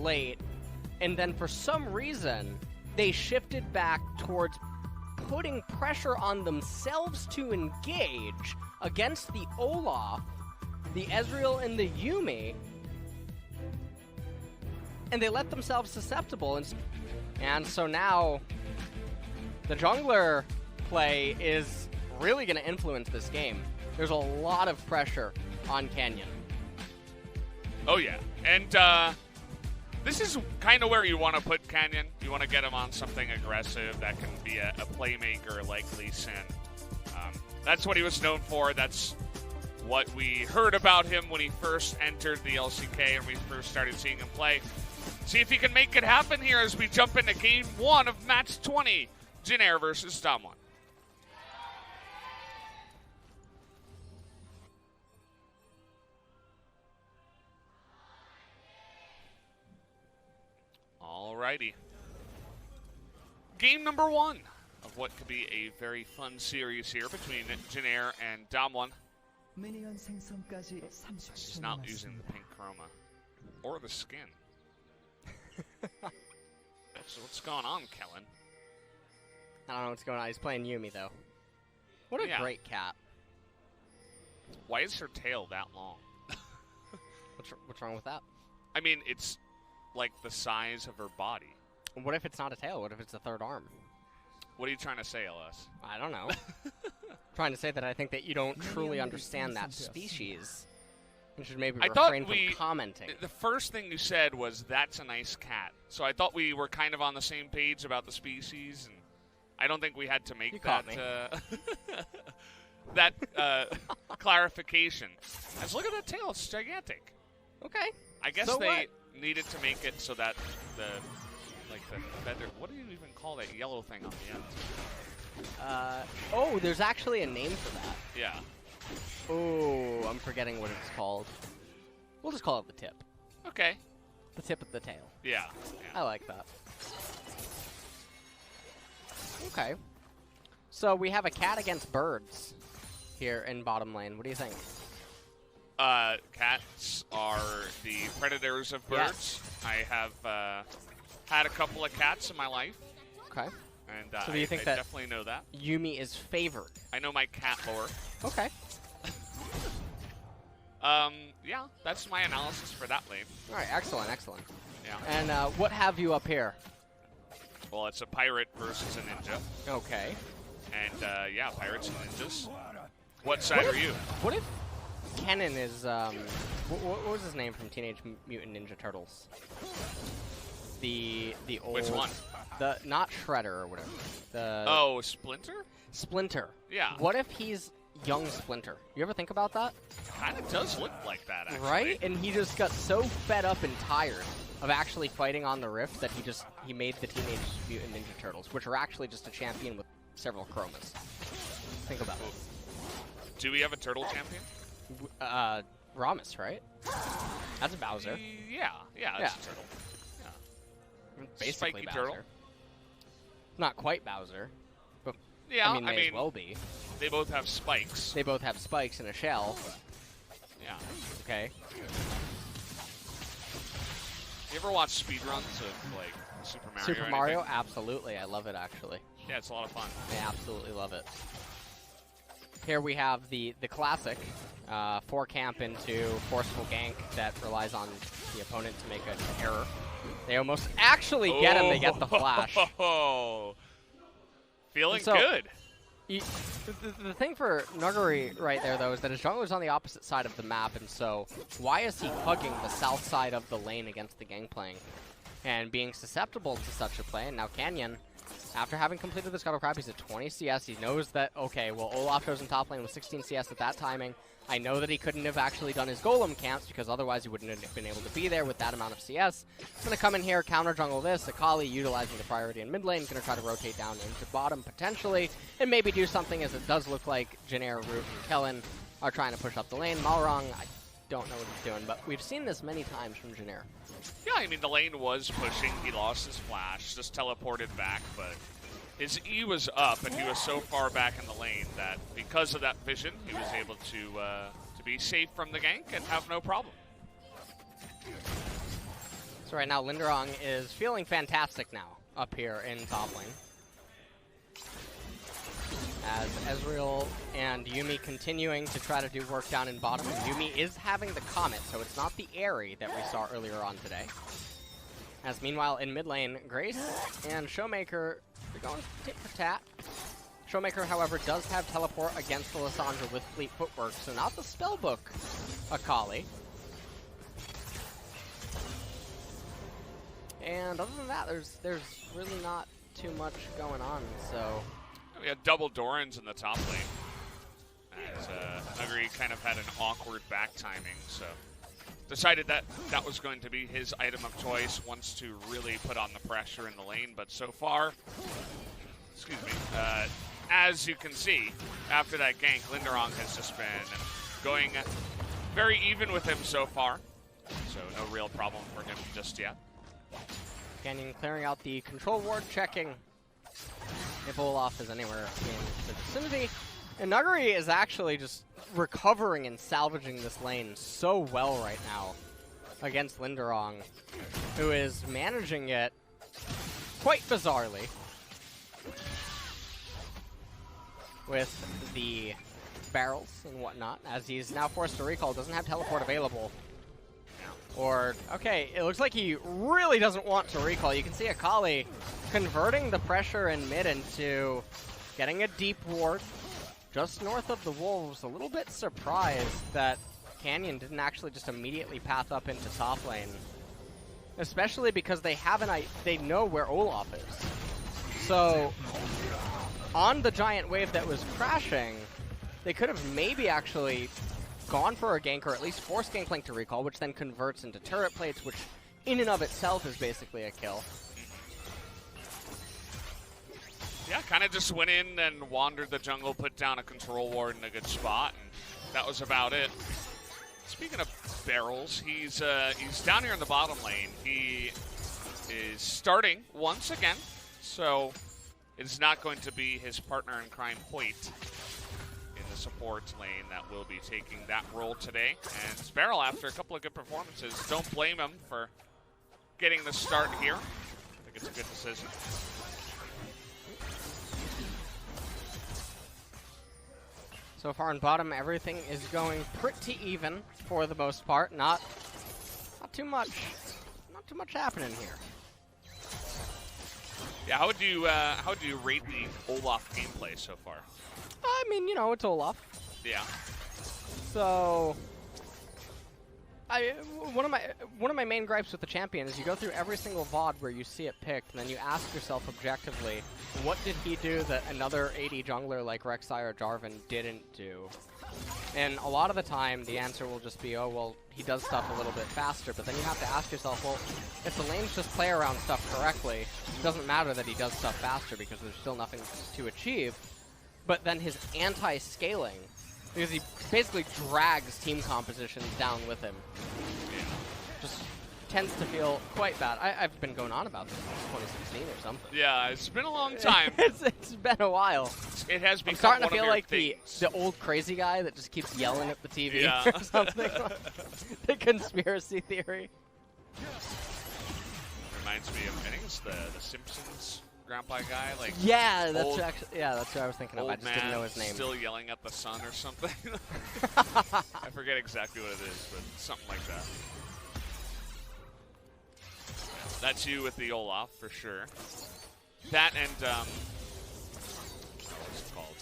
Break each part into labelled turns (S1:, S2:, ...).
S1: late, and then for some reason, they shifted back towards putting pressure on themselves to engage against the Olaf, the Ezreal, and the Yuumi, and they let themselves susceptible, and so now the jungler play is really going to influence this game. There's a lot of pressure on Canyon.
S2: Oh yeah, and this is kind of where you want to put Canyon. You want to get him on something aggressive that can be a playmaker like Lee Sin. That's what he was known for. That's what we heard about him when he first entered the LCK and we first started seeing him play. See if he can make it happen here as we jump into Game 1 of Match 20. Jin versus DAMWON. Alrighty. Game number 1 of what could be a very fun series here between Jin and DAMWON. He's not using the pink chroma. Or the skin. So what's going on, Kellen?
S1: I don't know what's going on. He's playing Yuumi, though. What a great cat.
S2: Why is her tail that long?
S1: What's wrong with that?
S2: I mean, it's like the size of her body.
S1: What if it's not a tail? What if it's a third arm?
S2: What are you trying to say, LS?
S1: I don't know. Trying to say that I think that you don't truly understand that species. You should maybe refrain from commenting.
S2: The first thing you said was, that's a nice cat. So I thought we were kind of on the same page about the species, and I don't think we had to make that clarification. Let's look at that tail. It's gigantic.
S1: Okay.
S2: I guess they needed to make it so that the feather, what do you even call that yellow thing on the end?
S1: Oh, there's actually a name for that.
S2: Yeah.
S1: Oh, I'm forgetting what it's called. We'll just call it the tip.
S2: Okay.
S1: The tip of the tail.
S2: Yeah.
S1: I like that. Okay. So we have a cat against birds here in bottom lane. What do you think?
S2: Cats are the predators of birds. Yes. I have had a couple of cats in my life.
S1: Okay.
S2: And
S1: so do you think
S2: I
S1: that
S2: definitely know that.
S1: Yuumi is favored?
S2: I know my cat lore.
S1: Okay.
S2: Yeah, that's my analysis for that lane.
S1: All right, excellent, excellent.
S2: Yeah.
S1: And what have you up here?
S2: Well, it's a pirate versus a ninja.
S1: Okay.
S2: And, yeah, pirates and ninjas. What side are you?
S1: What if Kennen is, what was his name from Teenage Mutant Ninja Turtles? The old...
S2: Which one?
S1: Not Shredder or whatever.
S2: Oh, Splinter?
S1: Splinter.
S2: Yeah.
S1: What if he's young Splinter? You ever think about that?
S2: Kind of does look like that, actually.
S1: Right? And he just got so fed up and tired of actually fighting on the Rift that he made the Teenage Mutant Ninja Turtles, which are actually just a champion with several chromas. Think about it.
S2: Do we have a turtle champion?
S1: Ramus, right? That's a Bowser.
S2: Yeah, that's a turtle. Yeah.
S1: Basically
S2: Spiky
S1: Bowser.
S2: turtle.
S1: Not quite Bowser. But
S2: yeah,
S1: I mean, may as well be.
S2: They both have spikes.
S1: They both have spikes in a shell.
S2: Yeah.
S1: Okay.
S2: You ever watch speedruns of, like, Super Mario?
S1: Super Mario? Absolutely. I love it, actually.
S2: Yeah, it's a lot of fun.
S1: I absolutely love it. Here we have the classic 4-camp into forceful gank that relies on the opponent to make an error. They almost actually get him. They get the flash.
S2: Feeling good.
S1: The thing for Nuguri right there, though, is that his jungler's on the opposite side of the map, and so why is he hugging the south side of the lane against the Gangplank and being susceptible to such a play? And now Canyon, after having completed the Scuttle Crab, he's at 20 CS. He knows that, okay, well, Olaf goes in top lane with 16 CS at that timing. I know that he couldn't have actually done his golem camps because otherwise he wouldn't have been able to be there with that amount of CS. I'm going to come in here, counter jungle this. Akali utilizing the priority in mid lane, going to try to rotate down into bottom potentially, and maybe do something, as it does look like Janair, Root, and Kellen are trying to push up the lane. Malrong, I don't know what he's doing, but we've seen this many times from Janair.
S2: Yeah, I mean, the lane was pushing. He lost his flash, just teleported back, but his E was up, and he was so far back in the lane that because of that vision, he was able to be safe from the gank and have no problem.
S1: So right now, Linderong is feeling fantastic now up here in top lane. As Ezreal and Yuumi continuing to try to do work down in bottom. And Yuumi is having the Comet, so it's not the Aerie that we saw earlier on today. As meanwhile, in mid lane, Grace and Showmaker, they're going tit for tat. Showmaker, however, does have teleport against the Lissandra with fleet footwork, so not the spellbook Akali. And other than that, there's really not too much going on, so...
S2: We had double Dorans in the top lane. As Nuggery kind of had an awkward back timing, so decided that that was going to be his item of choice, wants to really put on the pressure in the lane, but so far, excuse me, as you can see, after that gank, Linderong has just been going very even with him so far, so no real problem for him just yet.
S1: Canyon clearing out the control ward, checking if Olaf is anywhere in the vicinity. And Nuggery is actually just recovering and salvaging this lane so well right now against Linderong, who is managing it quite bizarrely with the barrels and whatnot, as he's now forced to recall, doesn't have teleport available. Or, okay, it looks like he really doesn't want to recall. You can see Akali converting the pressure in mid into getting a deep ward just north of the Wolves. A little bit surprised that Canyon didn't actually just immediately path up into top lane. Especially because they know where Olaf is. So, on the giant wave that was crashing, they could have maybe actually gone for a gank, or at least forced Gangplank to recall, which then converts into turret plates, which in and of itself is basically a kill.
S2: Yeah, kind of just went in and wandered the jungle, put down a control ward in a good spot, and that was about it. Speaking of barrels, he's down here in the bottom lane. He is starting once again, so it's not going to be his partner in crime, Hoyt, in the support lane that will be taking that role today. And Sparrow, after a couple of good performances, don't blame him for getting the start here. I think it's a good decision.
S1: So far in bottom, everything is going pretty even for the most part. Not too much happening here.
S2: Yeah, how would you rate the Olaf gameplay so far?
S1: I mean, you know, it's Olaf.
S2: Yeah.
S1: So, one of my main gripes with the champion is you go through every single VOD where you see it picked, and then you ask yourself objectively, what did he do that another AD jungler like Rek'Sai or Jarvan didn't do? And a lot of the time, the answer will just be, oh, well, he does stuff a little bit faster. But then you have to ask yourself, well, if the lanes just play around stuff correctly, it doesn't matter that he does stuff faster because there's still nothing to achieve. But then his anti-scaling, because he basically drags team compositions down with him, just tends to feel quite bad. I've been going on about this since 2016 or something.
S2: Yeah, it's been a long time.
S1: It's been a while.
S2: It has become
S1: I'm starting
S2: one
S1: to feel
S2: of your
S1: like
S2: things.
S1: the old crazy guy that just keeps yelling at the TV
S2: Yeah.
S1: or something. The conspiracy theory.
S2: Reminds me of, I think it's the Simpsons grandpa guy, like
S1: Yeah, that's
S2: old,
S1: what I was thinking of. I just didn't know his name.
S2: Still yelling at the sun or something. I forget exactly what it is, but something like that. That's you with the Olaf for sure. That and what's it called?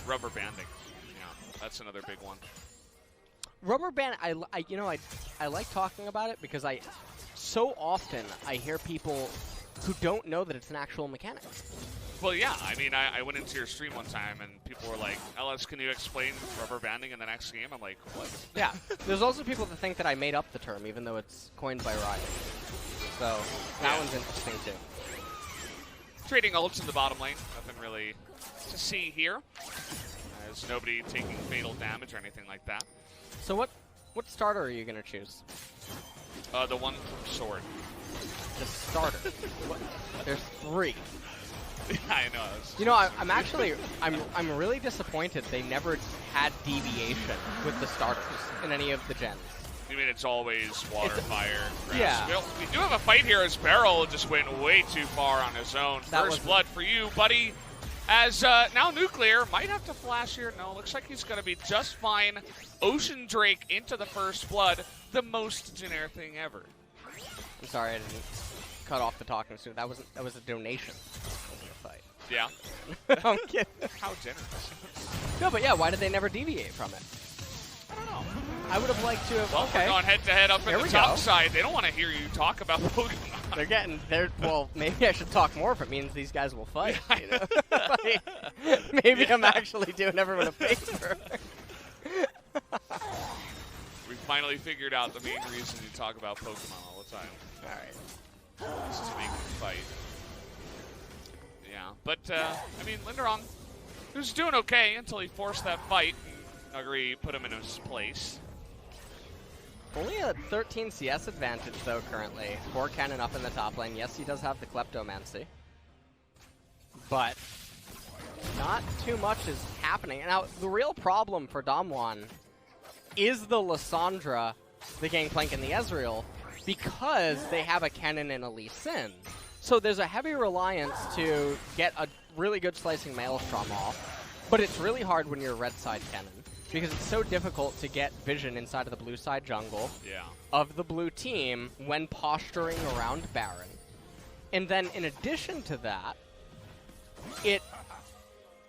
S2: Rubber banding. Yeah, that's another big one.
S1: Rubber band, I like talking about it because so often I hear people who don't know that it's an actual mechanic.
S2: Well, yeah, I mean, I went into your stream one time and people were like, Ellis, can you explain rubber banding in the next game? I'm like, what?
S1: Yeah, there's also people that think that I made up the term, even though it's coined by Riot. So, that one's interesting too.
S2: Trading ults in the bottom lane, nothing really to see here. There's nobody taking fatal damage or anything like that.
S1: So what starter are you going to choose?
S2: The one from Sword.
S1: The starter? There's 3.
S2: Yeah, I know.
S1: You know, I'm really disappointed they never had deviation with the starters in any of the gens.
S2: You mean it's always water, fire, grass?
S1: Yeah.
S2: We do have a fight here as Beryl just went way too far on his own. First blood for you, buddy. As now Nuclear might have to flash here. No, looks like he's going to be just fine. Ocean Drake into the first blood. The most Janair thing ever.
S1: I'm sorry, I didn't cut off the talking soon. That was a donation. That wasn't a fight.
S2: Yeah.
S1: I'm kidding.
S2: How generous.
S1: No, but yeah, why did they never deviate from it?
S2: I don't know.
S1: I would have liked to have.
S2: Well,
S1: okay.
S2: we're going head-to-head up
S1: There
S2: in the
S1: we
S2: top
S1: go.
S2: side. They don't want to hear you talk about Pokemon.
S1: Well, maybe I should talk more if it means these guys will fight. You know? Like, maybe I'm actually doing everyone a favor.
S2: We finally figured out the main reason you talk about Pokemon all the time.
S1: All right.
S2: This is to make them fight. Yeah, but, I mean, Linderon, he was doing okay until he forced that fight. Nuggery put him in his place.
S1: Only a 13 CS advantage, though, currently. 4 cannon up in the top lane. Yes, he does have the Kleptomancy. But not too much is happening. Now, the real problem for DAMWON is the Lissandra, the Gangplank, and the Ezreal, because they have a Kennen and a Lee Sin. So there's a heavy reliance to get a really good slicing Maelstrom off, but it's really hard when you're a red side Kennen, because it's so difficult to get vision inside of the blue side jungle of the blue team when posturing around Baron. And then in addition to that, it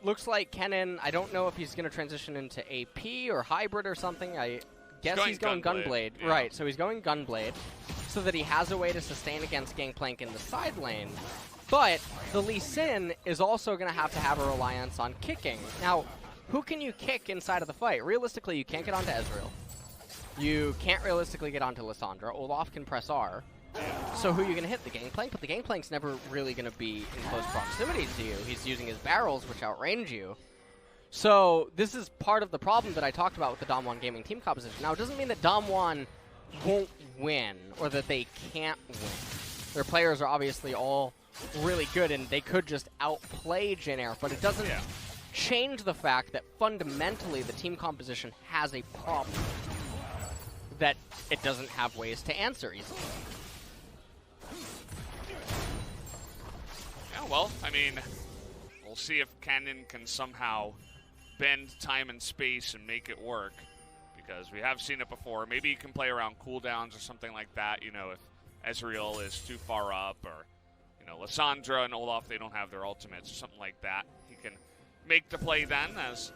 S1: looks like Kennen, I don't know if he's going to transition into AP or hybrid or something. I guess he's going Gunblade.
S2: Yeah.
S1: Right, so he's going Gunblade so that he has a way to sustain against Gangplank in the side lane. But the Lee Sin is also going to have a reliance on kicking. Now, who can you kick inside of the fight? Realistically, you can't get onto Ezreal. You can't realistically get onto Lissandra. Olaf can press R. So who are you going to hit? The Gangplank? But the Gangplank's never really going to be in close proximity to you. He's using his barrels, which outrange you. So this is part of the problem that I talked about with the DAMWON gaming team composition. Now, it doesn't mean that DAMWON won't win or that they can't win. Their players are obviously all really good, and they could just outplay Janair, but it doesn't change the fact that fundamentally the team composition has a problem that it doesn't have ways to answer easily.
S2: Yeah, well, I mean, we'll see if Canyon can somehow bend time and space and make it work, because we have seen it before. Maybe he can play around cooldowns or something like that, you know, if Ezreal is too far up, or, you know, Lissandra and Olaf, they don't have their ultimates or something like that. He can make the play then, as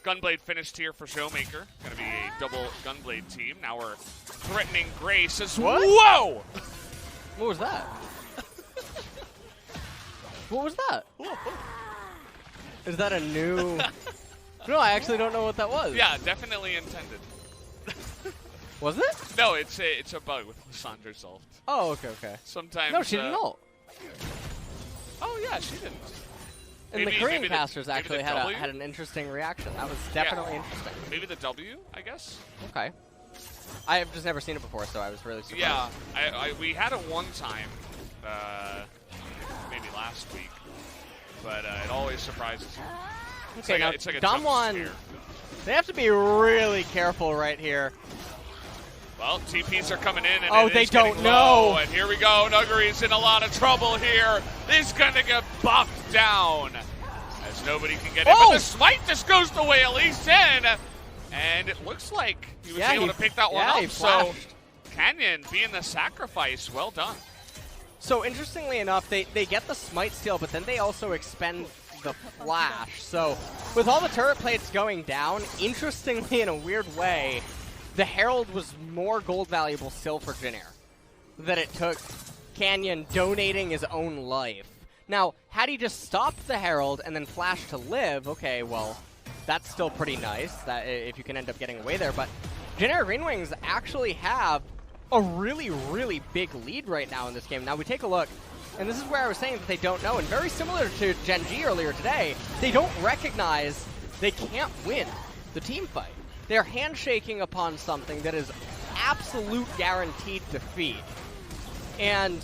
S2: Gunblade finished here for Showmaker. Going to be a double Gunblade team. Now we're threatening Grace as Whoa!
S1: What was that? What was that? Is that a new... No, I actually don't know what that was.
S2: Yeah, definitely intended.
S1: Was it?
S2: No, it's a bug with Lissandra's ult.
S1: Oh, okay.
S2: Sometimes...
S1: No, she didn't ult.
S2: Oh, yeah, she didn't.
S1: And
S2: maybe,
S1: the Korean casters actually
S2: the
S1: had an interesting reaction. That was definitely interesting.
S2: Maybe the W, I guess?
S1: Okay. I have just never seen it before, so I was really surprised.
S2: Yeah, we had it one time, maybe last week, but it always surprises you.
S1: Okay, now
S2: it's like a
S1: DAMWON, they have to be really careful right here.
S2: Well, TPs are coming in, and
S1: they don't know.
S2: And here we go. Nuggery's in a lot of trouble here. He's going to get buffed down as nobody can get in. But the smite just goes the way at least in. And it looks like he was able to pick that one up. So Canyon being the sacrifice. Well done.
S1: So interestingly enough, they get the smite steal, but then they also expend the flash. So with all the turret plates going down, interestingly in a weird way, the Herald was more gold valuable still for Janair. That it took Canyon donating his own life. Now, had he just stopped the Herald and then flashed to live, okay, well, that's still pretty nice, that if you can end up getting away there. But Janair Green Wings actually have a really, really big lead right now in this game. Now, we take a look, and this is where I was saying that they don't know, and very similar to Gen G earlier today, they don't recognize they can't win the team fight. They're handshaking upon something that is absolute guaranteed defeat. And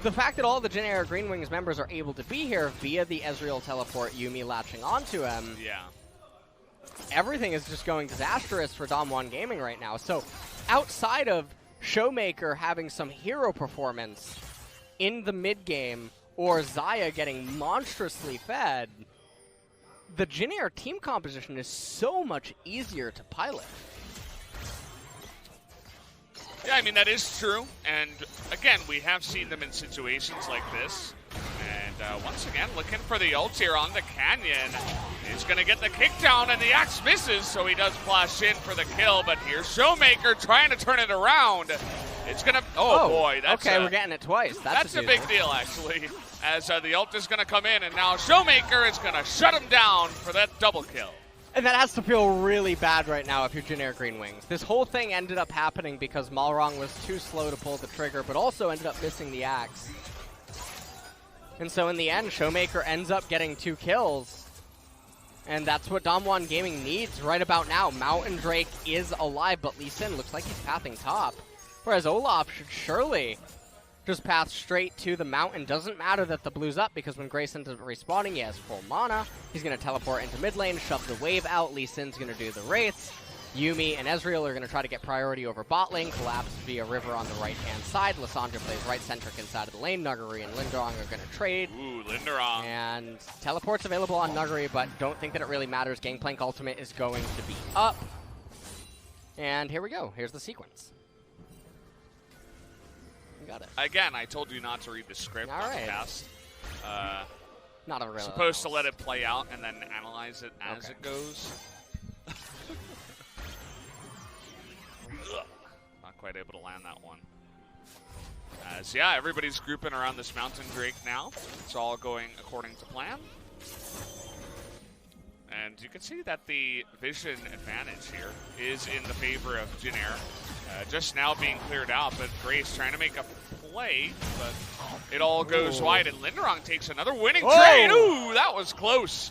S1: the fact that all the Janair Green Wings members are able to be here via the Ezreal teleport, Yuumi latching onto him, everything is just going disastrous for DAMWON Gaming right now. So outside of Showmaker having some hero performance in the mid game or Xayah getting monstrously fed, the Jin Air team composition is so much easier to pilot.
S2: Yeah, I mean, that is true. And again, we have seen them in situations like this. And once again, looking for the ult here on the Canyon. He's going to get the kick down, and the axe misses, so he does flash in for the kill. But here's Showmaker trying to turn it around. It's going to... Oh, boy. That's
S1: okay, we're getting it twice.
S2: That's a big deal, actually, as the ult is going to come in, and now Showmaker is going to shut him down for that double kill.
S1: And that has to feel really bad right now if you're Jin Air Green Wings. This whole thing ended up happening because Malrong was too slow to pull the trigger, but also ended up missing the axe. And so in the end, Showmaker ends up getting 2 kills. And that's what DAMWON Gaming needs right about now. Mountain Drake is alive, but Lee Sin looks like he's pathing top. Whereas Olaf should surely just path straight to the mountain. Doesn't matter that the blue's up, because when Grayson's respawning, he has full mana. He's going to teleport into mid lane, shove the wave out. Lee Sin's going to do the wraiths. Yuumi and Ezreal are going to try to get priority over bot lane, collapse via river on the right-hand side. Lissandra plays right-centric inside of the lane. Nuguri and Linderong are going to trade.
S2: Ooh, Linderong.
S1: And teleport's available on Nuguri, but don't think that it really matters. Gangplank ultimate is going to be up. And here we go. Here's the sequence. You got it.
S2: Again, I told you not to read the script on the cast.
S1: Not a real.
S2: Supposed to let it play out and then analyze it as it goes. Not quite able to land that one. As, yeah, everybody's grouping around this Mountain Drake now. It's all going according to plan. And you can see that the vision advantage here is in the favor of Jin Air. Just now being cleared out, but Grace trying to make a play, but it all goes wide, and Linderong takes another winning trade. Ooh, that was close.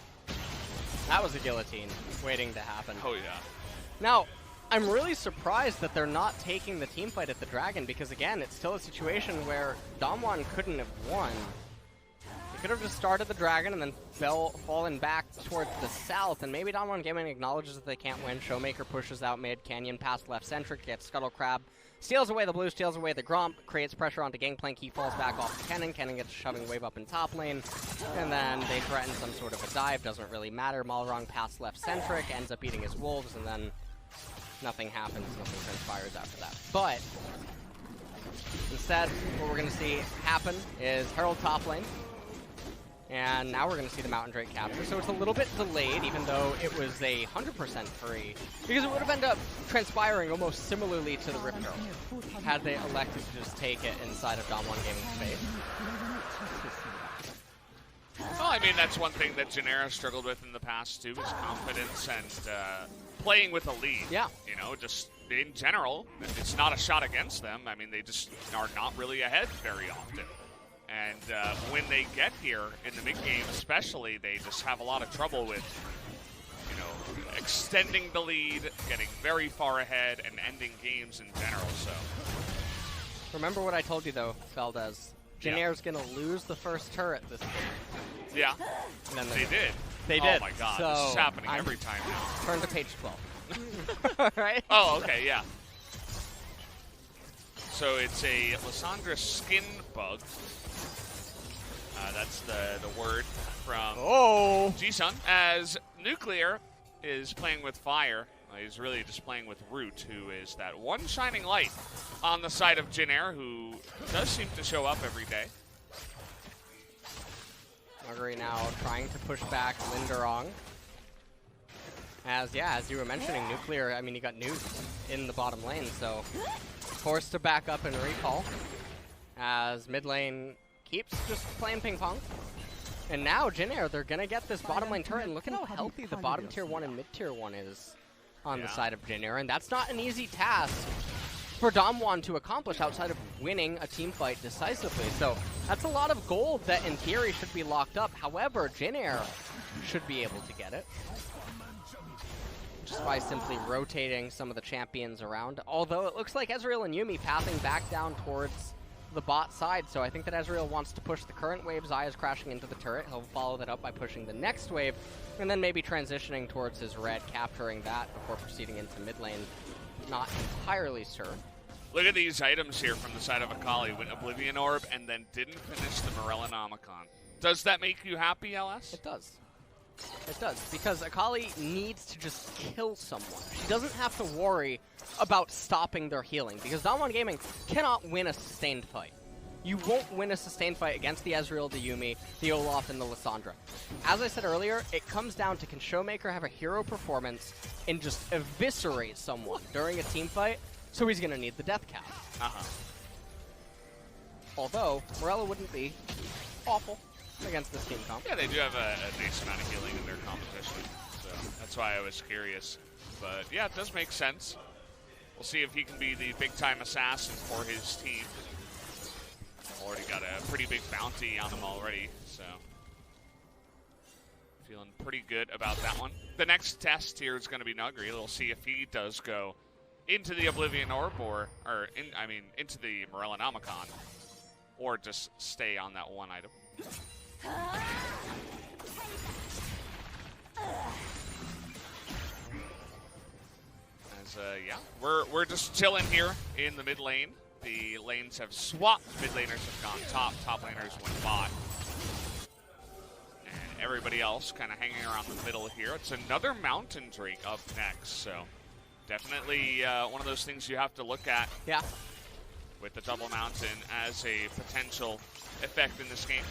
S1: That was a guillotine waiting to happen.
S2: Oh, yeah.
S1: Now, I'm really surprised that they're not taking the team fight at the Dragon, because again, it's still a situation where DAMWON couldn't have won. They could have just started the Dragon and then fallen back towards the south, and maybe DAMWON Gaming acknowledges that they can't win. Showmaker pushes out mid, Canyon past left centric, gets Scuttle Crab, steals away the blue, steals away the Gromp, creates pressure onto Gangplank, he falls back off to Kennen, Kennen gets shoving wave up in top lane, and then they threaten some sort of a dive, doesn't really matter. Malrong past left centric, ends up eating his wolves, and then nothing happens, nothing transpires after that. But instead, what we're going to see happen is Herald top lane, and now we're going to see the Mountain Drake capture. So it's a little bit delayed, even though it was a 100% free, because it would have ended up transpiring almost similarly to the Rift Girl, had they elected to just take it inside of DAMWON Gaming space.
S2: Well, I mean, that's one thing that Jin Air struggled with in the past, too, is confidence and playing with a lead.
S1: Yeah.
S2: You know, just in general, it's not a shot against them. I mean, they just are not really ahead very often. And when they get here in the mid-game especially, they just have a lot of trouble with, you know, extending the lead, getting very far ahead, and ending games in general, so.
S1: Remember what I told you, though, Valdez. Jin Air's going to lose the first turret this game.
S2: Yeah,
S1: and then
S2: they did.
S1: They did.
S2: Oh my god,
S1: so
S2: this is happening every time now.
S1: Turn to page 12. Right?
S2: Oh, okay, yeah. So it's a Lissandra skin bug. That's the word from G-Sun. As Nuclear is playing with fire, he's really just playing with Root, who is that one shining light on the side of Jin Air, who does seem to show up every day.
S1: Nuguri now trying to push back Linderong. As you were mentioning, Nuclear, I mean, he got nuked in the bottom lane, so forced to back up and recall. As mid lane keeps just playing ping pong. And now Jin Air, they're going to get this bottom lane turret, and look at how healthy the bottom tier 1 and mid tier 1 is on the side of Jin Air, and that's not an easy task for DAMWON to accomplish outside of winning a team fight decisively. So that's a lot of gold that in theory should be locked up. However, Jin Air should be able to get it just by simply rotating some of the champions around. Although it looks like Ezreal and Yuumi pathing back down towards the bot side, so I think that Ezreal wants to push the current wave. Xayah's crashing into the turret. He'll follow that up by pushing the next wave, and then maybe transitioning towards his red, capturing that before proceeding into mid lane. not entirely sure.
S2: Look at these items here from the side of Akali. Went Oblivion Orb and then didn't finish the Morellonomicon. Does that make you happy, LS?
S1: It does. It does, because Akali needs to just kill someone. She doesn't have to worry about stopping their healing, because DAMWON Gaming cannot win a sustained fight. You won't win a sustained fight against the Ezreal, the Yuumi, the Olaf, and the Lissandra. As I said earlier, it comes down to can Showmaker have a hero performance and just eviscerate someone during a team fight, so he's going to need the death cap. Although, Morello wouldn't be awful against this team comp.
S2: Yeah, they do have a nice amount of healing in their competition, so that's why I was curious. But yeah, it does make sense. We'll see if he can be the big-time assassin for his team. Already got a pretty big bounty on him already, so feeling pretty good about that one. The next test here is going to be Nuguri. We'll see if he does go into the Oblivion Orb into the Morellonomicon, or just stay on that one item. Yeah, we're just chilling here in the mid lane. The lanes have swapped. Mid laners have gone top. Top laners went bot. And everybody else kind of hanging around the middle here. It's another Mountain Drake up next, so definitely one of those things you have to look at.
S1: Yeah.
S2: With the double Mountain as a potential effect in this game.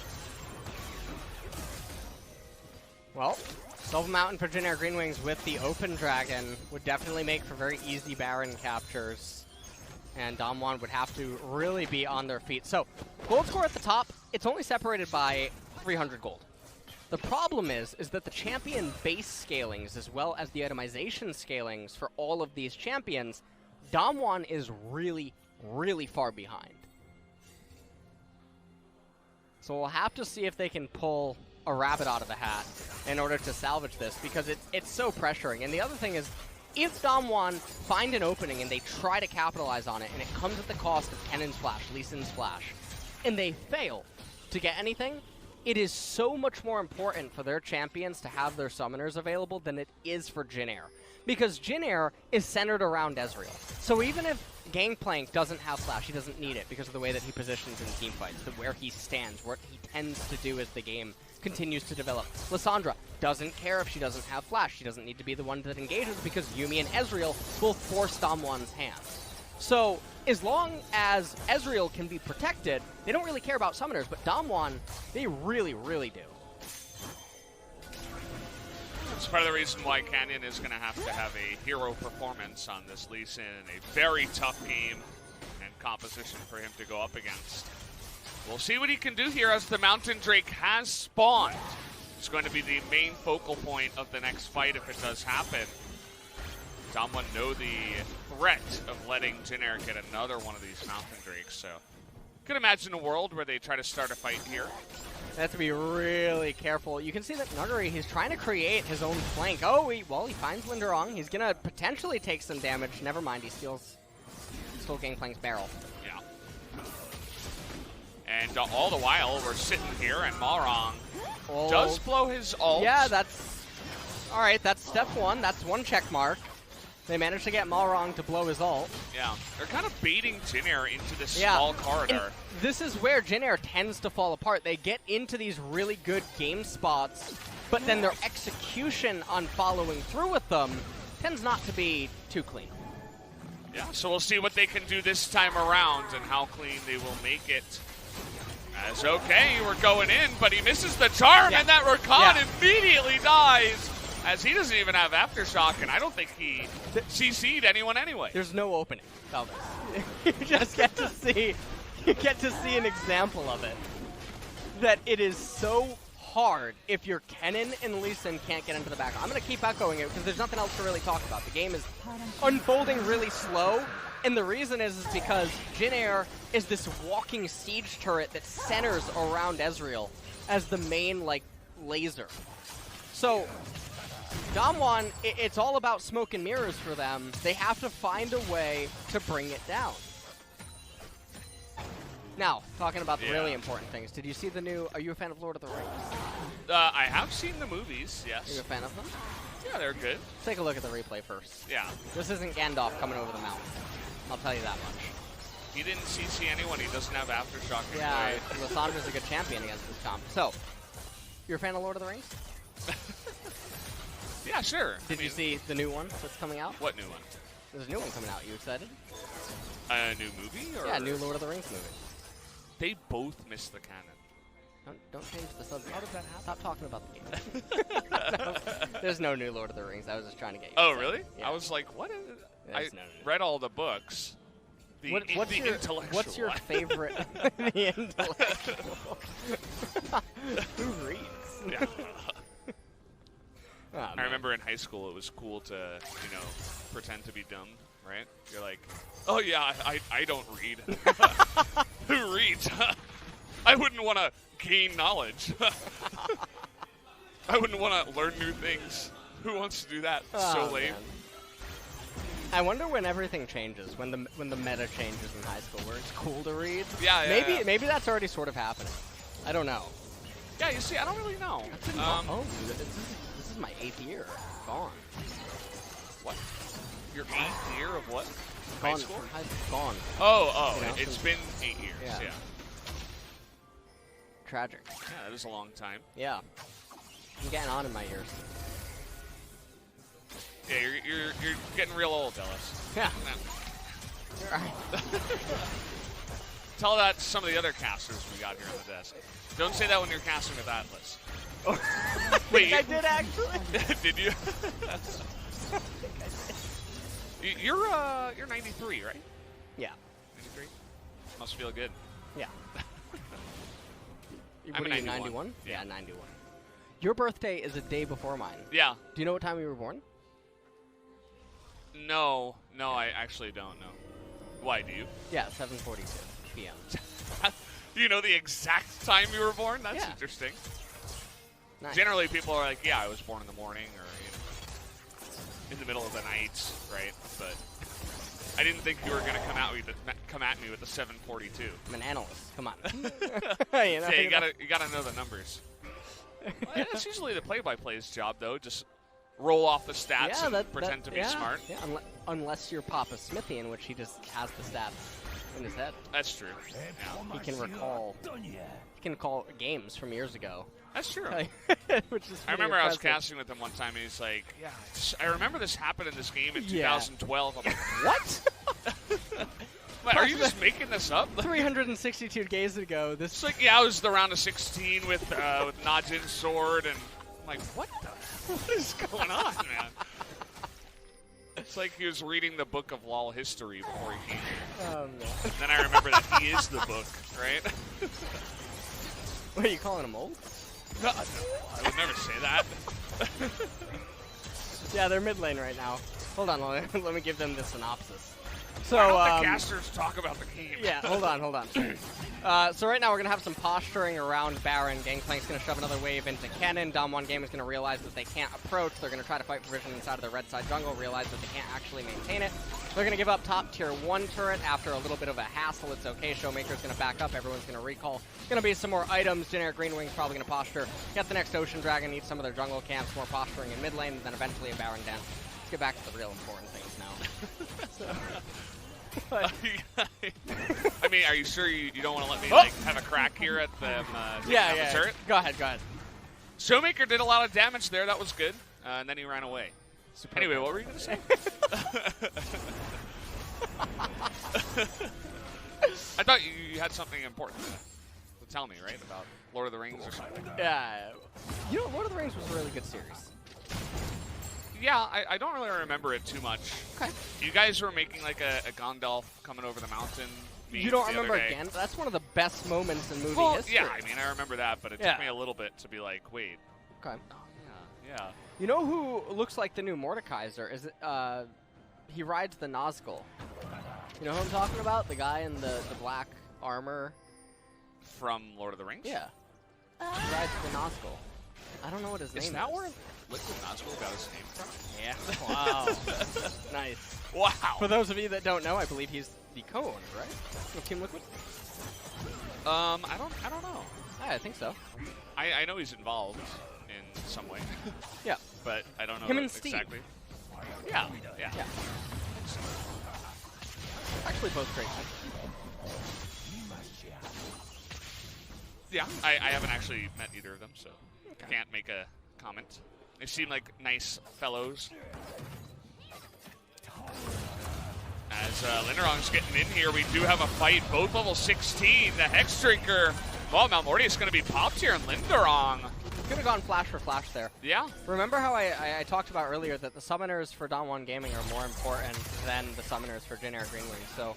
S1: Well, Silver Mountain for Jin Air Green Wings with the Open Dragon would definitely make for very easy Baron captures. And DAMWON would have to really be on their feet. So, gold score at the top, it's only separated by 300 gold. The problem is that the champion base scalings, as well as the itemization scalings for all of these champions, DAMWON is really, really far behind. So we'll have to see if they can pull a rabbit out of the hat in order to salvage this, because it's so pressuring. And the other thing is, if DAMWON find an opening and they try to capitalize on it, and it comes at the cost of Kennen's Flash, Lee Sin's Flash, and they fail to get anything, it is so much more important for their champions to have their summoners available than it is for Jin Air. Because Jin Air is centered around Ezreal. So even if Gangplank doesn't have Flash, he doesn't need it because of the way that he positions in teamfights, where he stands, what he tends to do as the game continues to develop. Lissandra doesn't care if she doesn't have Flash. She doesn't need to be the one that engages because Yuumi and Ezreal will force DAMWON's hands. So as long as Ezreal can be protected, they don't really care about summoners, but DAMWON, they really, really do.
S2: It's part of the reason why Canyon is going to have a hero performance on this Lee Sin. A very tough game and composition for him to go up against. We'll see what he can do here as the Mountain Drake has spawned. It's going to be the main focal point of the next fight if it does happen. DAMWON know the threat of letting Jin Air get another one of these Mountain Drakes, so you can imagine a world where they try to start a fight here.
S1: They have to be really careful. You can see that Nuguri, he's trying to create his own flank. Oh, he finds Linderong. He's going to potentially take some damage. Never mind, he stole Gangplank's barrel.
S2: Yeah. And all the while, we're sitting here, and Malrong does blow his ult.
S1: Yeah, all right, that's step one. That's one check mark. They managed to get Malrong to blow his ult.
S2: Yeah, they're kind of baiting Jin Air into this small corridor.
S1: And this is where Jin Air tends to fall apart. They get into these really good game spots, but then their execution on following through with them tends not to be too clean.
S2: Yeah, so we'll see what they can do this time around and how clean they will make it. As okay, we're going in, but he misses the charm, and that Rakan immediately dies. As he doesn't even have Aftershock, and I don't think he CC'd anyone anyway.
S1: There's no opening. Oh, you just get to see, an example of it. That it is so hard if your Kennen and Lee Sin can't get into the back. I'm going to keep echoing it because there's nothing else to really talk about. The game is unfolding really slow, and the reason is because Jin Air is this walking siege turret that centers around Ezreal as the main, laser. So DAMWON, it's all about smoke and mirrors for them. They have to find a way to bring it down. Now, talking about the really important things, did you see the new, are you a fan of Lord of the Rings?
S2: I have seen the movies, yes.
S1: Are you a fan of them?
S2: Yeah, they're good.
S1: Let's take a look at the replay first.
S2: Yeah.
S1: This isn't Gandalf coming over the mountain. I'll tell you that much.
S2: He didn't CC anyone. He doesn't have Aftershock.
S1: Yeah, Lysandra's a good champion against this comp. So, you're a fan of Lord of the Rings?
S2: Yeah, sure.
S1: Did you see the new one that's coming out?
S2: What new one?
S1: There's a new one coming out. You excited?
S2: A new movie? Or?
S1: Yeah, new Lord of the Rings movie.
S2: They both missed the canon.
S1: Don't change the subject.
S2: How did that happen?
S1: Stop talking about the game. No, there's no new Lord of the Rings. I was just trying to get you.
S2: Oh,
S1: excited.
S2: really?
S1: Yeah.
S2: I was like, what is it?
S1: There's
S2: I
S1: no
S2: read all the books.
S1: What's your favorite? The intellectual. Who reads?
S2: Yeah.
S1: Oh,
S2: I remember in high school it was cool to, pretend to be dumb, right? You're like, oh yeah, I don't read. Who reads? I wouldn't want to gain knowledge. I wouldn't want to learn new things. Who wants to do that? So lame.
S1: Man. I wonder when everything changes, when the meta changes in high school, where it's cool to read.
S2: Yeah,
S1: Maybe that's already sort of happening. I don't know.
S2: Yeah, you see, I don't really know.
S1: This is my 8th year. Gone.
S2: What? Your 8th year of what?
S1: Gone.
S2: High school?
S1: Gone.
S2: Oh,
S1: You know,
S2: it's been 8 years. Yeah.
S1: Tragic.
S2: Yeah, that is a long time.
S1: Yeah. I'm getting on in my years.
S2: Yeah, you're getting real old, Ellis.
S1: Yeah.
S2: No.
S1: You're right.
S2: Tell that to some of the other casters we got here on the desk. Don't say that when you're casting with Atlas.
S1: Wait, I did actually.
S2: Did you? You're 93, right?
S1: Yeah.
S2: 93. Must feel good.
S1: Yeah.
S2: I'm
S1: What
S2: a
S1: are you,
S2: 91?
S1: 91?
S2: Yeah.
S1: 91. Your birthday is a day before mine.
S2: Yeah.
S1: Do you know what time you were born?
S2: No, I actually don't know. Why, do you?
S1: Yeah, 7:42 p.m.
S2: You know the exact time you were born? That's
S1: Yeah.
S2: interesting.
S1: Nice.
S2: Generally, people are like, yeah, I was born in the morning or, in the middle of the night, right? But I didn't think you were going to come at me with the 7:42.
S1: I'm an analyst. Come on.
S2: Yeah, you gotta know the numbers. Well, that's usually the play-by-play's job, though. Just roll off the stats and pretend to be smart.
S1: Yeah, unless you're Papa Smithy, in which he just has the stats in his head.
S2: That's true.
S1: Yeah. He can recall. He can call games from years ago.
S2: That's true.
S1: Which is
S2: I remember I was casting with him one time, and he's like, "Yeah, I remember this happened in this game in 2012." I'm like,
S1: "What?
S2: Wait, are you just making this up?"
S1: 362 days ago. This.
S2: It's like, yeah, I was the round of 16 with Najin's sword, and I'm like, what is going on, man? It's like he was reading the book of LoL history before he came here.
S1: Oh, no.
S2: And then I remember that he is the book, right?
S1: What, are you calling him old?
S2: No, I would never say that.
S1: Yeah, they're mid lane right now. Hold on, let me give them the synopsis. So,
S2: why don't the casters talk about the game?
S1: Yeah, hold on. So right now we're going to have some posturing around Baron. Gangplank's going to shove another wave into Cannon. DAMWON game is going to realize that they can't approach. They're going to try to fight for vision inside of the red side jungle, realize that they can't actually maintain it. They're going to give up top tier 1 turret after a little bit of a hassle. It's okay. Showmaker's going to back up. Everyone's going to recall. Going to be some more items. Generic Green Wing's probably going to posture. Get the next Ocean Dragon. Need some of their jungle camps. More posturing in mid lane. And then eventually a Baron dance. Let's get back to the real important things now.
S2: I mean, are you sure you don't want to let me have a crack here at the
S1: yeah.
S2: turret?
S1: Go ahead.
S2: Showmaker did a lot of damage there. That was good. And then he ran away.
S1: Superb.
S2: Anyway, what were you going to say? I thought you had something important to tell me, right? About Lord of the Rings or something.
S1: Yeah. You know, Lord of the Rings was a really good series.
S2: Yeah, I don't really remember it too much.
S1: Okay.
S2: You guys were making like a Gandalf coming over the mountain.
S1: You don't remember again? That's one of the best moments in movie history.
S2: Yeah, I mean, I remember that, but it took me a little bit to be like, wait.
S1: Okay.
S2: Yeah.
S1: You know who looks like the new Mordekaiser? Is it, he rides the Nazgul. You know who I'm talking about? The guy in the black armor.
S2: From Lord of the Rings?
S1: Yeah. He rides the Nazgul. I don't know what his name is.
S2: Is that where Liquid Nazgul got his name from?
S1: Yeah. Wow. Nice.
S2: Wow.
S1: For those of you that don't know, I believe he's the co-owner, right? Of Team Liquid?
S2: I don't know.
S1: I think so.
S2: I know he's involved in some way.
S1: Yeah.
S2: But I don't know
S1: Him and
S2: exactly.
S1: Steve.
S2: Yeah.
S1: Actually, both great.
S2: Yeah, I haven't actually met either of them, so can't make a comment. They seem like nice fellows. As Linderong's getting in here, we do have a fight, both level 16. The Hex Drinker, well, Malmortius is going to be popped here, and Linderong.
S1: Could have gone flash for flash there.
S2: Yeah.
S1: Remember how I talked about earlier that the summoners for DAMWON Gaming are more important than the summoners for Jin Air Greenwing. So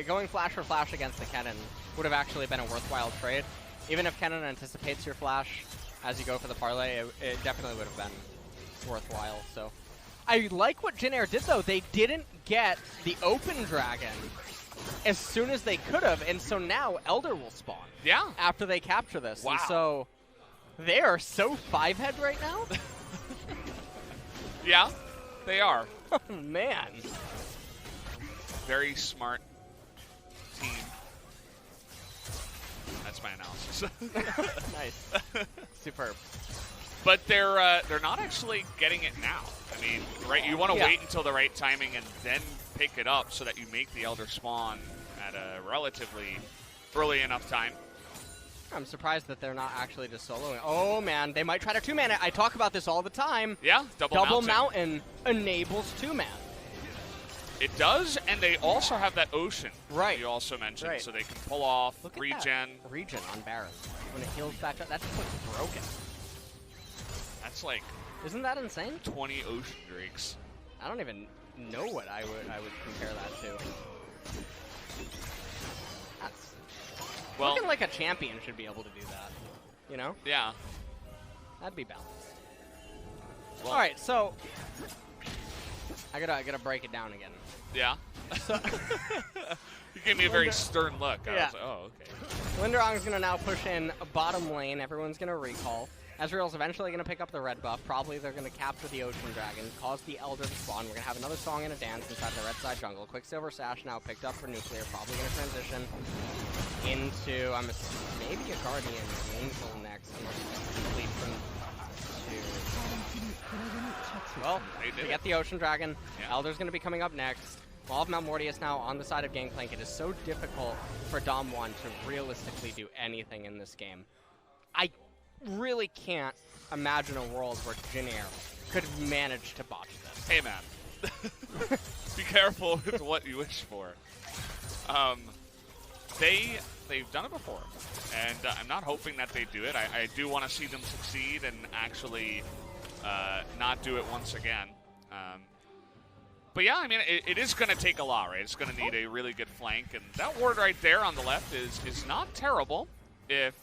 S1: going flash for flash against the Kennen would have actually been a worthwhile trade. Even if Kennen anticipates your flash as you go for the parlay, it definitely would have been worthwhile. So I like what Jin Air did, though. They didn't get the open dragon as soon as they could have, and so now Elder will spawn.
S2: Yeah.
S1: After they capture this.
S2: Wow.
S1: And so they are so 5-head right now.
S2: Yeah, they are.
S1: Oh, man.
S2: Very smart team. That's my analysis.
S1: Nice. Superb.
S2: But they're not actually getting it now. I mean, right? You want to wait until the right timing and then pick it up so that you make the Elder spawn at a relatively early enough time.
S1: I'm surprised that they're not actually just soloing. Oh, man. They might try to 2-man it. I talk about this all the time.
S2: Yeah, double
S1: mountain enables 2-man.
S2: It does, and they also have that ocean.
S1: Right.
S2: You also mentioned, so they can pull off regen.
S1: Regen on Baron. When it heals back up, that's what's broken.
S2: That's like...
S1: Isn't that insane?
S2: 20 ocean drakes.
S1: I don't even know what I would compare that to. That's... Well, looking like a champion should be able to do that. You know?
S2: Yeah.
S1: That'd be balanced.
S2: Well,
S1: all right, so... I gotta break it down again.
S2: Yeah. You gave me a very stern look. I was like, oh, okay.
S1: Linderong's gonna now push in a bottom lane. Everyone's gonna recall. Ezreal's eventually gonna pick up the red buff. Probably they're gonna capture the Ocean Dragon, cause the Elder to spawn. We're gonna have another song and a dance inside the red side jungle. Quicksilver Sash now picked up for nuclear. Probably gonna transition into maybe a Guardian Angel next. Well, they get the Ocean Dragon. Yeah. Elder's going to be coming up next. All of Malmortius now on the side of Gangplank. It is so difficult for DAMWON to realistically do anything in this game. I really can't imagine a world where Jin Air could manage to botch this.
S2: Hey, man. Be careful with what you wish for. They've done it before, and I'm not hoping that they do it. I do want to see them succeed and actually... not do it once again. But yeah, I mean, it is going to take a lot, right? It's going to need a really good flank, and that ward right there on the left is not terrible if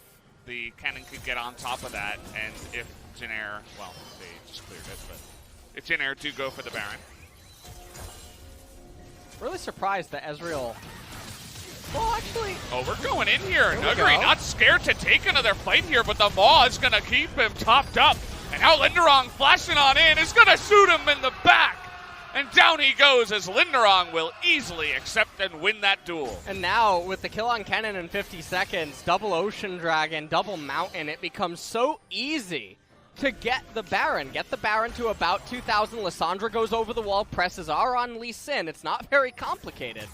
S2: the cannon could get on top of that, and if Jin Air, well, they just cleared it, but if Jin Air do go for the Baron.
S1: Really surprised that Ezreal... Well, actually...
S2: Oh, we're going in here. Nuggery not scared to take another fight here, but the Maw is going to keep him topped up. And now Linderong flashing on in is going to shoot him in the back. And down he goes as Linderong will easily accept and win that duel.
S1: And now with the kill on Kennen in 50 seconds, double Ocean Dragon, double Mountain, it becomes so easy to get the Baron. Get the Baron to about 2,000. Lissandra goes over the wall, presses R on Lee Sin. It's not very complicated.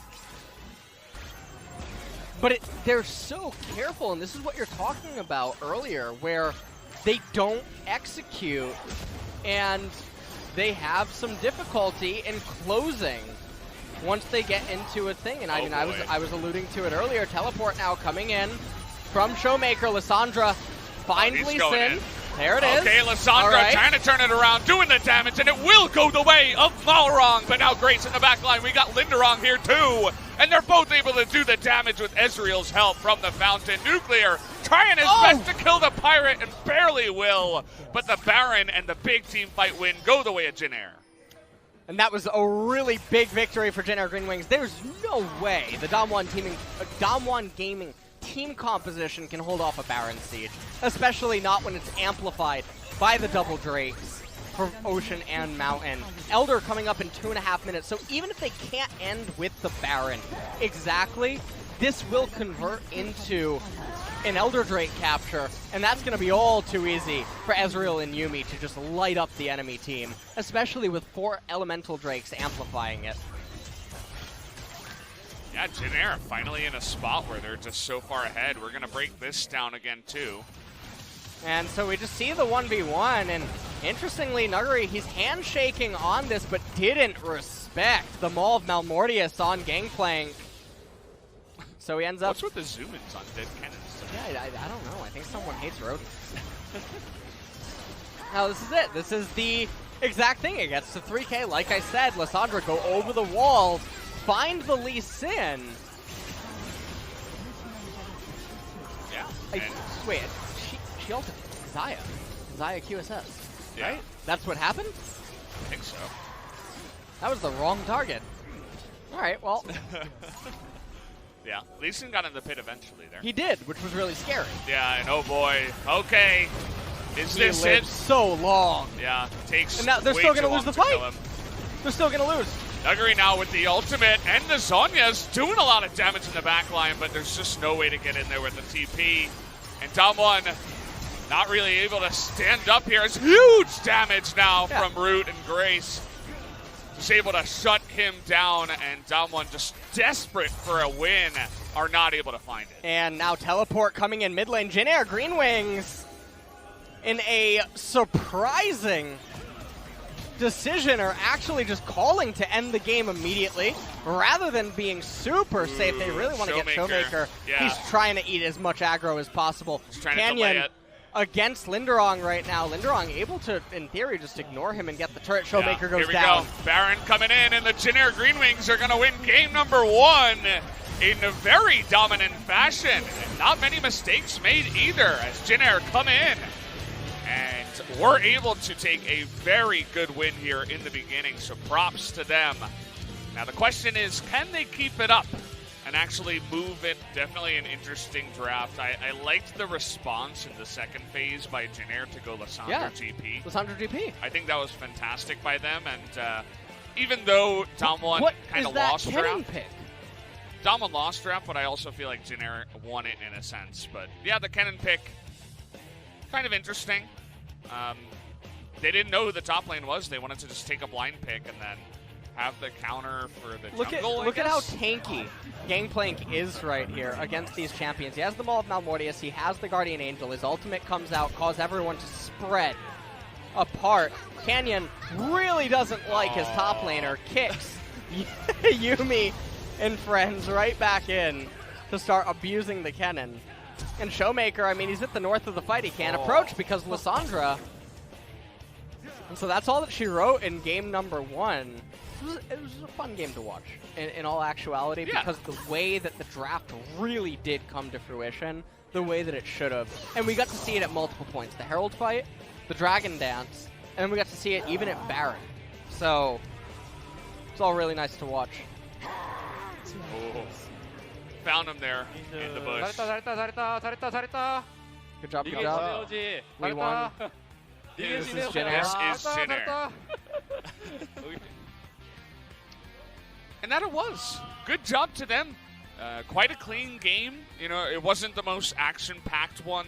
S1: But they're so careful, and this is what you're talking about earlier, where they don't execute, and they have some difficulty in closing once they get into a thing. And I mean, I was alluding to it earlier. Teleport now coming in from Showmaker. Lissandra finds Lee Sin. There it is.
S2: Okay, Lissandra trying to turn it around, doing the damage, and it will go the way of Malrong. But now Grace in the back line. We got Linderong here too. And they're both able to do the damage with Ezreal's help from the Fountain. Nuclear trying his best to kill the Pirate and barely will. But the Baron and the big team fight win go the way of Jin Air.
S1: And that was a really big victory for Jin Air Greenwings. There's no way the DAMWON Gaming team composition can hold off a Baron Siege, especially not when it's amplified by the double Drakes from Ocean and Mountain. Elder coming up in 2.5 minutes, so even if they can't end with the Baron exactly, this will convert into an Elder Drake capture, and that's going to be all too easy for Ezreal and Yuumi to just light up the enemy team, especially with 4 Elemental Drakes amplifying it.
S2: Yeah, Jin finally in a spot where they're just so far ahead. We're going to break this down again, too.
S1: And so we just see the 1v1, and interestingly, Nuguri, he's handshaking on this, but didn't respect the Maul of Malmortius on Gangplank. So he ends up...
S2: What's with the zoom-ins on dead cannons?
S1: Yeah, I don't know. I think someone hates rodents. Now, this is it. This is the exact thing. It gets to 3K. Like I said, Lissandra go over the wall, find the Lee Sin.
S2: Yeah.
S1: Wait, she ulted Xayah. Xayah QSS,
S2: Yeah.
S1: right? That's what happened?
S2: I think so.
S1: That was the wrong target. All right, well.
S2: Yeah, Lee Sin got in the pit eventually there.
S1: He did, which was really scary.
S2: Yeah, and oh boy. Okay. Is this
S1: He lived
S2: it?
S1: so long.
S2: Yeah, takes
S1: And now they're
S2: way
S1: still
S2: too
S1: going to lose
S2: long
S1: the
S2: to kill
S1: fight.
S2: him.
S1: They're still going to lose.
S2: Nuguri now with the ultimate, and the Zhonya's doing a lot of damage in the back line, but there's just no way to get in there with the TP. And DAMWON not really able to stand up here. It's huge damage now from Root and Grace. Just able to shut him down, and DAMWON, just desperate for a win, are not able to find it.
S1: And now teleport coming in mid lane. Jin Air, Green Wings, in a surprising decision, are actually just calling to end the game immediately rather than being super safe. They really want to get Showmaker.
S2: Yeah.
S1: He's trying to eat as much aggro as possible.
S2: He's trying to delay it.
S1: Against Linderong right now. Linderong able to, in theory, just ignore him and get the turret. Showmaker goes
S2: here we
S1: down.
S2: Go. Baron coming in, and the Jin Air Green Wings are going to win game number 1 in a very dominant fashion. Not many mistakes made either as Jin Air come in. And we're able to take a very good win here in the beginning, so props to them. Now the question is, can they keep it up and actually move it? Definitely an interesting draft. I liked the response in the second phase by Jin Air to go Lissandra GP.
S1: Lissandra GP.
S2: I think that was fantastic by them, and even though DAMWON kind of lost draft.
S1: Pick?
S2: DAMWON lost draft, but I also feel like Jin Air won it in a sense. But yeah, the Kennen pick, kind of interesting. They didn't know who the top lane was. They wanted to just take a blind pick and then have the counter for the jungle,
S1: Look at how tanky Gangplank is right here against these champions. He has the Maul of Malmortius. He has the Guardian Angel. His ultimate comes out, cause everyone to spread apart. Canyon really doesn't like his top laner. Kicks Yuumi and friends right back in to start abusing the Kennen. And Showmaker, I mean, he's at the north of the fight. He can't approach because Lissandra. And so that's all that she wrote in game number 1. It was a fun game to watch, in all actuality, because the way that the draft really did come to fruition, the way that it should have. And we got to see it at multiple points. The Herald fight, the Dragon Dance, and we got to see it even at Baron. So it's all really nice to watch.
S2: Oh. Found him there in the bush.
S1: Good job, good job. We won. This is Jin Air.
S2: This is Jin Air. And that it was. Good job to them. Quite a clean game. You know, it wasn't the most action-packed one.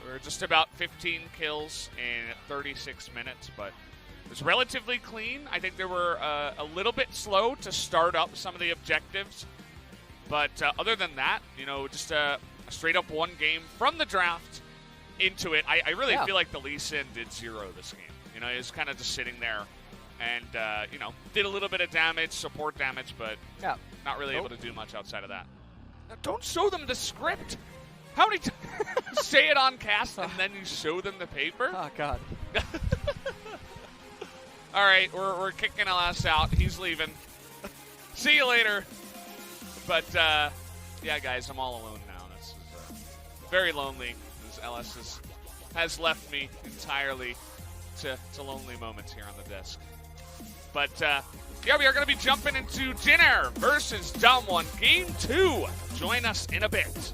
S2: We were just about 15 kills in 36 minutes, but it was relatively clean. I think they were a little bit slow to start up some of the objectives. But other than that, you know, just a straight-up one game from the draft into it. I really feel like the Lee Sin did 0 this game. You know, he was kind of just sitting there and, you know, did a little bit of damage, support damage, but not really able to do much outside of that. Now, don't show them the script. How many times say it on cast and then you show them the paper?
S1: Oh, God.
S2: All right, we're kicking LS out. He's leaving. See you later. But, yeah, guys, I'm all alone now. This is very lonely, as LS has left me entirely to lonely moments here on the desk. But, yeah, we are going to be jumping into Jin Air versus DAMWON Game 2. Join us in a bit.